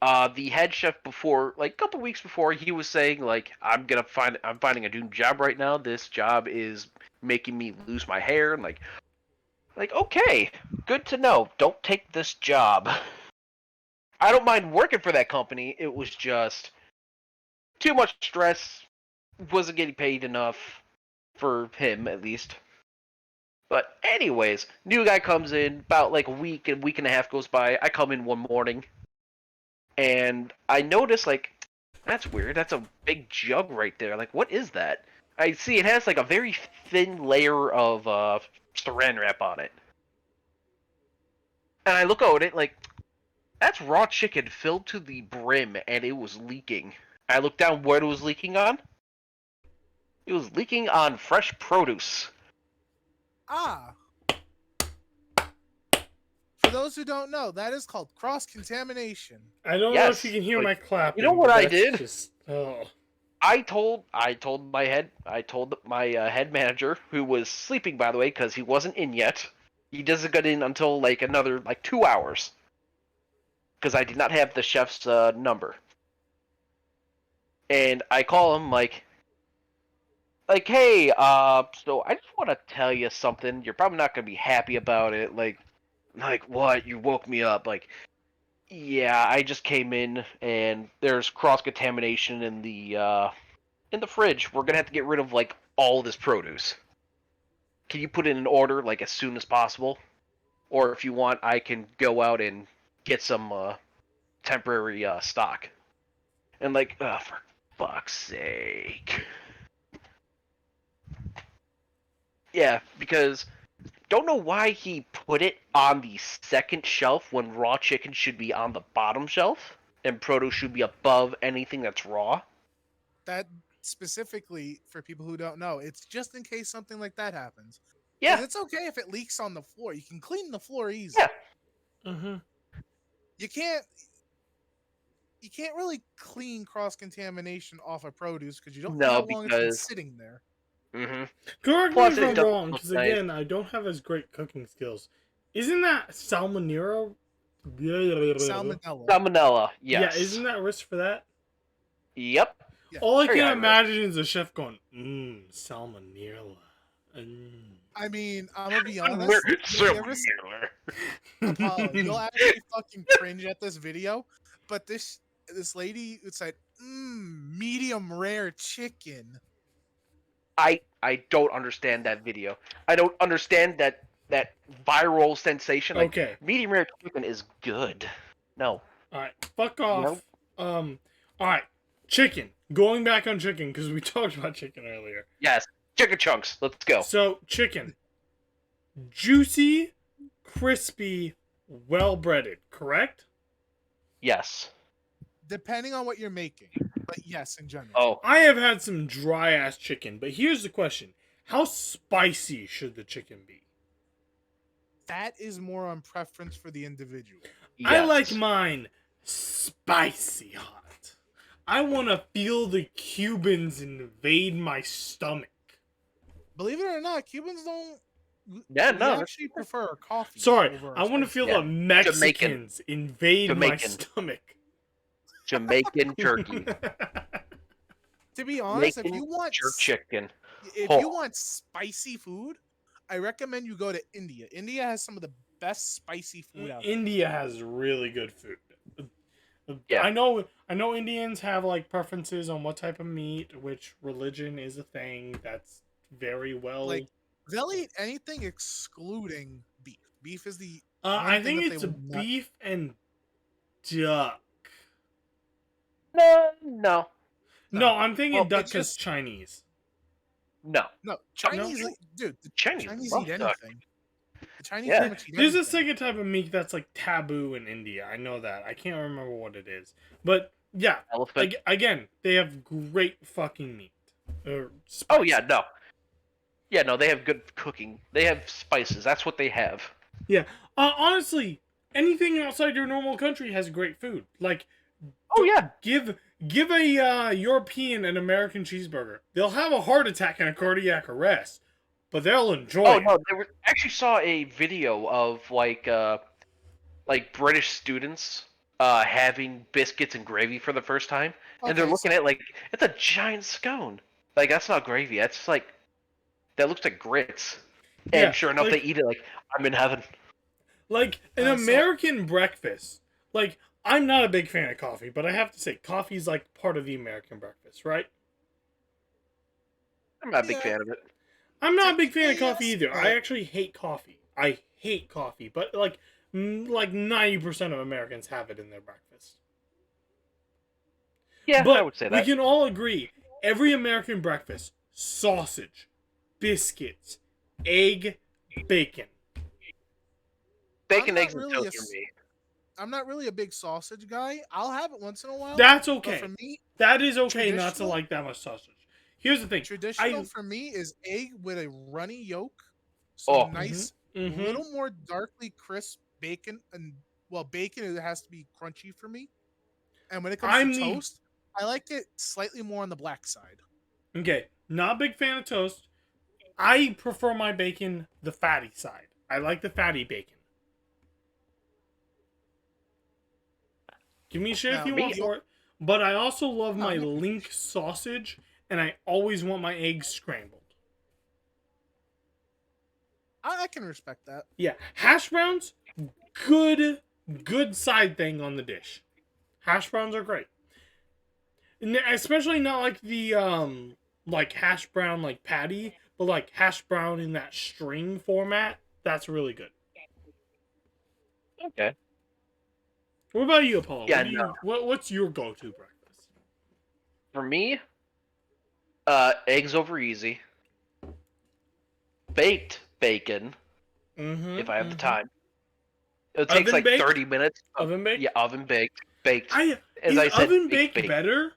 The head chef before, like a couple weeks before, he was saying like, I'm finding a new job right now. This job is making me lose my hair, and like okay, good to know. Don't take this job. I don't mind working for that company. It was just too much stress. Wasn't getting paid enough for him, at least. But anyways, new guy comes in about like a week and a half goes by. I come in one morning and I notice like that's weird. That's a big jug right there. Like what is that? I see it has like a very thin layer of saran wrap on it. And I look at it like that's raw chicken filled to the brim and it was leaking. I looked down what it was leaking on. It was leaking on fresh produce. Ah, for those who don't know, that is called cross contamination. I don't know if you Yes. can hear Like, my clapping. you know what but I that's did? Just, oh. I told my head manager, who was sleeping by the way because he wasn't in yet. He doesn't get in until like another like 2 hours because I did not have the chef's number. And I call him like hey, so I just want to tell you something. You're probably not gonna be happy about it. Like what? You woke me up. Like yeah, I just came in and there's cross contamination in the fridge. We're gonna have to get rid of like all this produce. Can you put in an order like as soon as possible? Or if you want, I can go out and get some temporary stock. And like, for fuck's sake. Yeah, because don't know why he put it on the second shelf when raw chicken should be on the bottom shelf and produce should be above anything that's raw. That specifically for people who don't know, it's just in case something like that happens. Because Yeah, it's okay if it leaks on the floor. You can clean the floor easy. yeah. Mm-hmm. You can't you can't really clean cross contamination off of produce because you don't know No, how long it's been because sitting there. mm-hmm. Correct me Plus if it I'm doesn't wrong, look because nice. again, I don't have as great cooking skills. Isn't that salmonella? Yeah, Salmonella. Salmonella, isn't yes. that risk for that? Yep. Yeah. All I Very can high risk. imagine is a chef going, salmonella. I mean, I'm gonna be We're honest. You ever Apollo, you'll actually fucking cringe at this video, but this lady who said, medium rare chicken. I don't understand that video. I don't understand that viral sensation. Like Okay, medium rare chicken is good. No, alright, fuck no. off. Alright, chicken. Going back on chicken, because we talked about chicken earlier. Yes, chicken chunks. Let's go. So, chicken. Juicy, crispy, well breaded, correct? Yes. Depending on what you're making, but yes, in general. Oh, I have had some dry ass chicken, but here's the question: how spicy should the chicken be? That is more on preference for the individual. yes. I like mine spicy hot. I want to feel the Cubans invade my stomach. Believe it or not, Cubans don't. Yeah, we no. actually prefer coffee. Sorry, over I want to spicy. feel Yeah. the Mexicans invade my Jamaican. stomach. Jamaican turkey. To be honest, Jamaican if you want jerk chicken. if Oh. you want spicy food, I recommend you go to India. India has some of the best spicy food out there. India has really good food. Yeah. I know Indians have like preferences on what type of meat, which religion is a thing that's very well. Like they'll eat anything excluding beef. Beef is the I one thing think that it's they will not. beef and duck. No. No, I'm thinking Well, duck it's because just Chinese. No, No, No? dude, the Chinese Chinese love eat duck. anything. The Chinese Yeah. pretty much eat There's a anything. second type of meat that's like taboo in India. I know that. I can't remember what it is. But yeah, Elephant. again, they have great fucking meat. Or Oh spices. yeah, no. Yeah, no, they have good cooking. They have spices. That's what they have. Yeah. Honestly, anything outside your normal country has great food. Like, Oh yeah. give a European an American cheeseburger. They'll have a heart attack and a cardiac arrest, but they'll enjoy Oh it. no, they were actually saw a video of like British students having biscuits and gravy for the first time, and they're Okay, looking so at like it's a giant scone. Like that's not gravy. That's like that looks like grits. Yeah, And sure enough, they eat it like I'm in heaven. like an so American breakfast. Like, I'm not a big fan of coffee, but I have to say, coffee's like part of the American breakfast, right? I'm not a big yeah, fan of it. I'm not a big fan of technically coffee yes, either. I but actually hate coffee. I hate coffee, but like 90% of Americans have it in their breakfast. Yeah, I But would say we that. can all agree, every American breakfast, sausage, biscuits, egg, bacon. Bacon, not eggs, and really toast for me. I'm not really a big sausage guy. I'll have it once in a while. That's But okay. for me, That is okay not to traditional like that much sausage. Here's the thing. traditional for me is egg with a runny yolk, Oh, some nice, Mm-hmm. little more darkly crisp bacon, and well, bacon it has to be crunchy for me. And when it comes to I'm the toast, I like it slightly more on the black side. okay. Not a big fan of toast. I prefer my bacon the fatty side. I like the fatty bacon. Give me shit if Now, you me. want for it. But I also love no, my I'm not gonna- link sausage, and I always want my eggs scrambled. I can respect that. Yeah, hash browns, good side thing on the dish. Hash browns are great, especially not like the like hash brown like patty, but like hash brown in that string format. That's really good. Okay. What about you, Apollo? Yeah, What do you what's your go-to breakfast? For me, eggs over easy. Baked bacon, if I have the Mm-hmm. time. It takes Oven like baked? 30 minutes. Oven baked? Yeah, oven baked. Baked. As Is I said, oven baked baked bacon. better?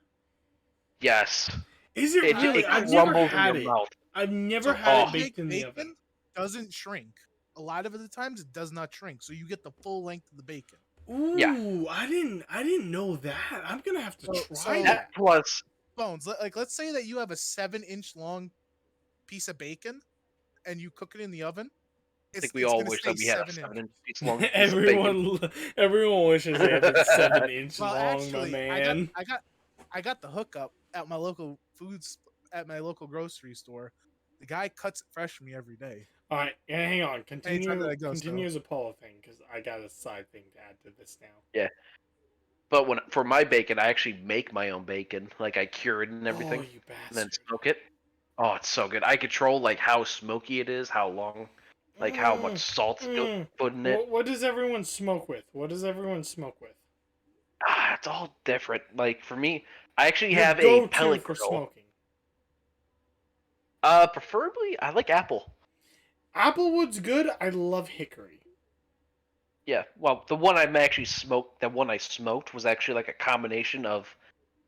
Yes. Is it It, really? it I've never crumbles in had your it. mouth. I've never So had Oh, it baked baked in the bacon oven. doesn't shrink. A lot of the times it does not shrink, so you get the full length of the bacon. yeah. Ooh, I didn't know that. I'm gonna have to So, try so That that. plus, Bones, let's say that you have a 7-inch long piece of bacon and you cook it in the oven. I think we It's all gonna wish stay that we had a 7 inches. 7 inch long piece of bacon. everyone wishes they had it 7 inch Well, long, my actually, man. I got the hookup at my local at my local grocery store. The guy cuts it fresh for me every day. All right, hang on. Anytime that I go, Continue so as a Apollo thing because I got a side thing to add to this now. Yeah. But when for my bacon, I actually make my own bacon. Like I cure it and Oh, everything, you and then bastard! smoke it. Oh, it's so good. I control like how smoky it is, how long, like how much Mm, salt to mm. put in it. What does everyone smoke with? What does everyone smoke with? It's all different. Like for me, I actually Your have a go-to pellet for grill. smoking? Preferably I like apple. Applewood's good. I love hickory. Yeah, well, the one I smoked was actually like a combination of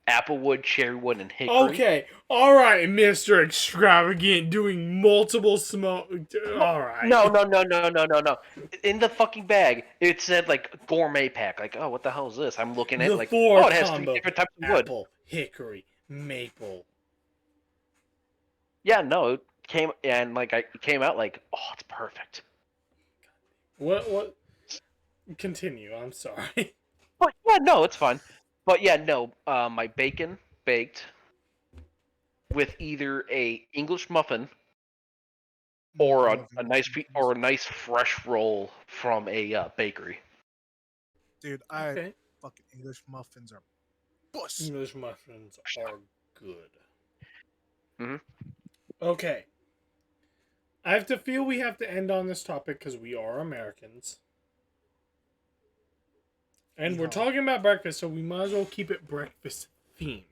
applewood, cherrywood, and hickory. Okay, all right, Mister Extravagant, doing multiple smoke. All right. No. In the fucking bag, it said like gourmet pack. Like, oh, what the hell is this? I'm looking at The like, four oh, it has 3 combo: different types of wood. apple, hickory, maple. Yeah, no, it came and like it came out like, oh, it's perfect. What? Continue. I'm sorry. But yeah, no, it's fine. But yeah, no, my bacon baked with either a English muffin or I a, love a English nice muffins. nice fresh roll from a bakery. Dude, I Okay. fucking English muffins are puss. English muffins are good. Mhm. Okay. I have to feel we have to end on this topic because we are Americans. And we're Yeehaw. talking about breakfast, so we might as well keep it breakfast themed.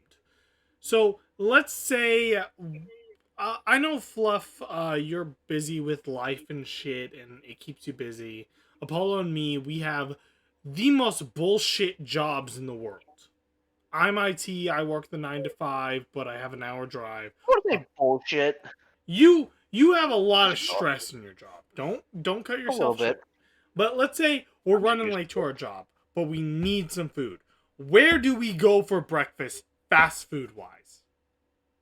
So let's say I know, Fluff, you're busy with life and shit, and it keeps you busy. Apollo and me, we have the most bullshit jobs in the world. I'm IT, I work the 9 to 5, but I have an hour drive. What are they bullshit? You have a lot of stress in your job. Don't cut A little yourself bit. short. But let's say we're I'm running used late to to it. our job, but we need some food. Where do we go for breakfast, fast food wise?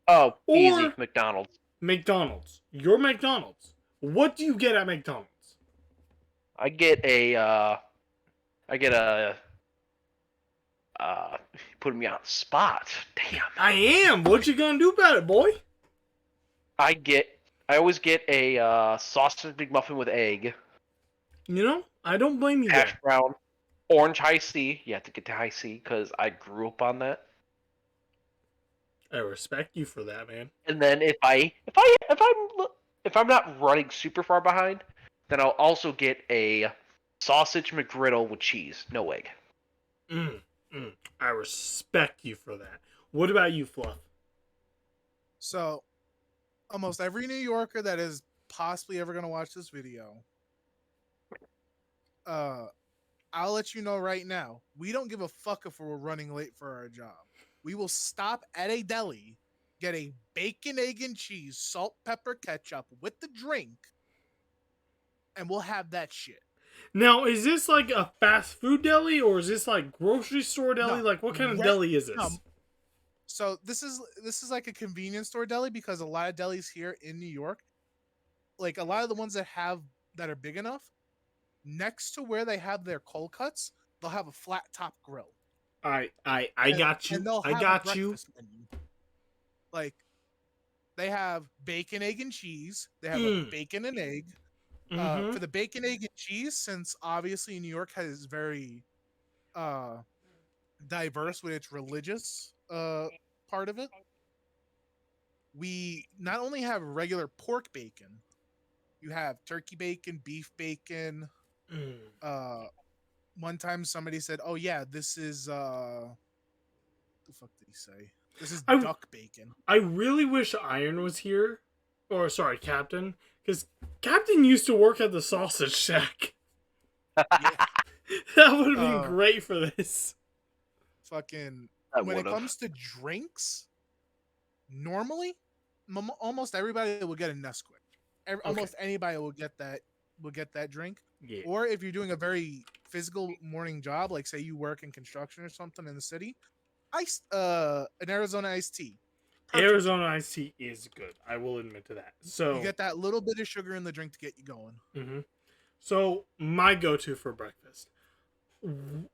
Oh, easy. Or McDonald's. McDonald's. You're McDonald's. What do you get at McDonald's? I get a. I get a. Putting me on the spot. Damn. I am. What you gonna do about it, boy? I always get a sausage McMuffin with egg, You know, I don't blame you hash there. brown, orange high C. You have to get the high C because I grew up on that. I respect you for that, man. And then if I'm not running super far behind, then I'll also get a sausage McGriddle with cheese, no egg. Mm, I respect you for that. What about you, Fluff? So, almost every New Yorker that is possibly ever going to watch this video, I'll let you know right now. We don't give a fuck if we're running late for our job. We will stop at a deli, get a bacon, egg, and cheese, salt, pepper, ketchup with the drink, and we'll have that shit. Now, is this like a fast food deli or is this like grocery store deli? No. Like, what kind of Right- deli is this? no. So this is like a convenience store deli because a lot of delis here in New York, like a lot of the ones that are big enough, next to where they have their cold cuts, they'll have a flat top grill. I And- got you. And they'll I have got a you. breakfast menu. Like they have bacon, egg, and cheese. They have Mm. a bacon and egg. Mhm. For the bacon, egg, and cheese, since obviously New York has very diverse with its religious part of it, we not only have regular pork bacon, you have turkey bacon, beef bacon. Mm. One time somebody said, "Oh yeah, this is what the fuck did he say? This is I- duck bacon." I really wish Iron was here, or sorry, Captain, because Captain used to work at the sausage shack. Yeah. That would have been Uh, great for this. Fucking I when it would've. comes to drinks, normally almost everybody will get a Nesquik. Almost anybody will get that drink. Yeah. Or if you're doing a very physical morning job, like say you work in construction or something in the city, an Arizona iced tea. Perfect. Arizona iced tea is good. I will admit to that. So You get that little bit of sugar in the drink to get you going. Mm-hmm. So my go-to for breakfast,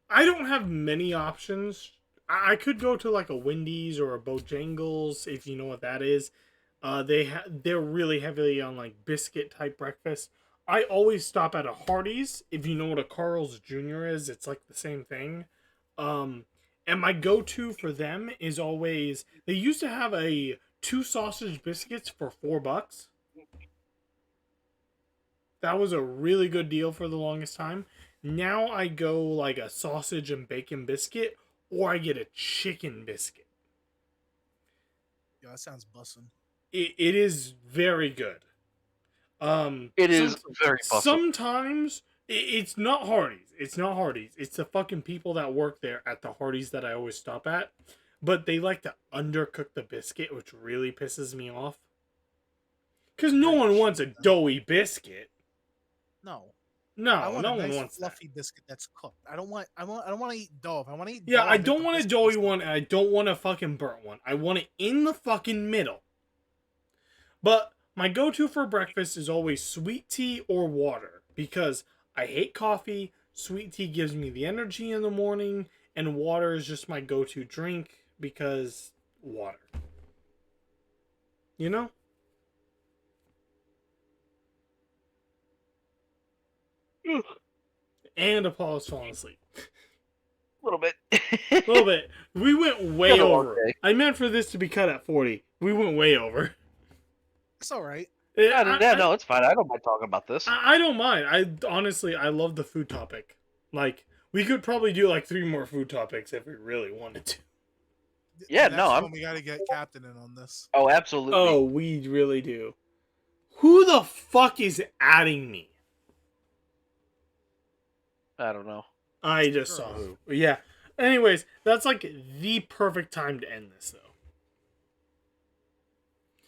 I don't have many options. I could go to like a Wendy's or a Bojangles if you know what that is. They're really heavily on like biscuit type breakfast. I always stop at a Hardee's if you know what a Carl's Jr. is. It's like the same thing. And my go-to for them is always they used to have a 2 sausage biscuits for $4. That was a really good deal for the longest time. Now I go like a sausage and bacon biscuit, or I get a chicken biscuit. Yeah, that sounds bussin'. It is very good. It is very busted. Sometimes it's not Hardee's. It's not Hardee's. It's the fucking people that work there at the Hardee's that I always stop at. But they like to undercook the biscuit, which really pisses me off. Because no one wants a doughy biscuit. No. No, I want no a one nice wants that. fluffy biscuit that's cooked. I don't want to eat dough. If I want to eat Yeah, dough, I I'll get don't the want a biscuit doughy instead. one, and I don't want a fucking burnt one. I want it in the fucking middle. But my go-to for breakfast is always sweet tea or water, because I hate coffee. Sweet tea gives me the energy in the morning, and water is just my go-to drink because water. You know? And Apollo's falling asleep. A little bit. A little bit. We went way Been a long over. day. I meant for this to be cut at 40. We went way over. It's all right. No, it's fine. I don't mind talking about this. I don't mind. I love the food topic. Like, we could probably do like 3 more food topics if we really wanted to. Yeah, The no, next I'm. one we got to get Captain in on this. Oh, absolutely. Oh, we really do. Who the fuck is adding me? I don't know. I just saw Girl. who. Yeah. Anyways, that's like the perfect time to end this, though.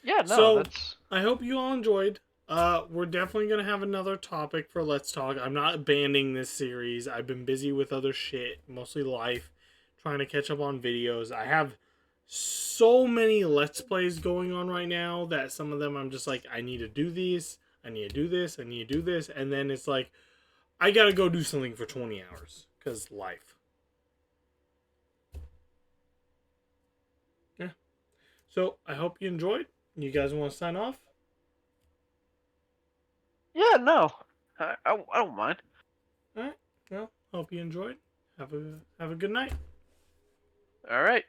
Yeah, no, So, that's. I hope you all enjoyed. We're definitely gonna have another topic for Let's Talk. I'm not abandoning this series. I've been busy with other shit, mostly life, trying to catch up on videos. I have so many Let's Plays going on right now that some of them I'm just like, I need to do these, I need to do this, I need to do this, and then it's like, I gotta go do something for 20 hours because life. Yeah. So I hope you enjoyed. You guys want to sign off? Yeah, no, I don't mind. All right. Well, hope you enjoyed. Have a good night. All right.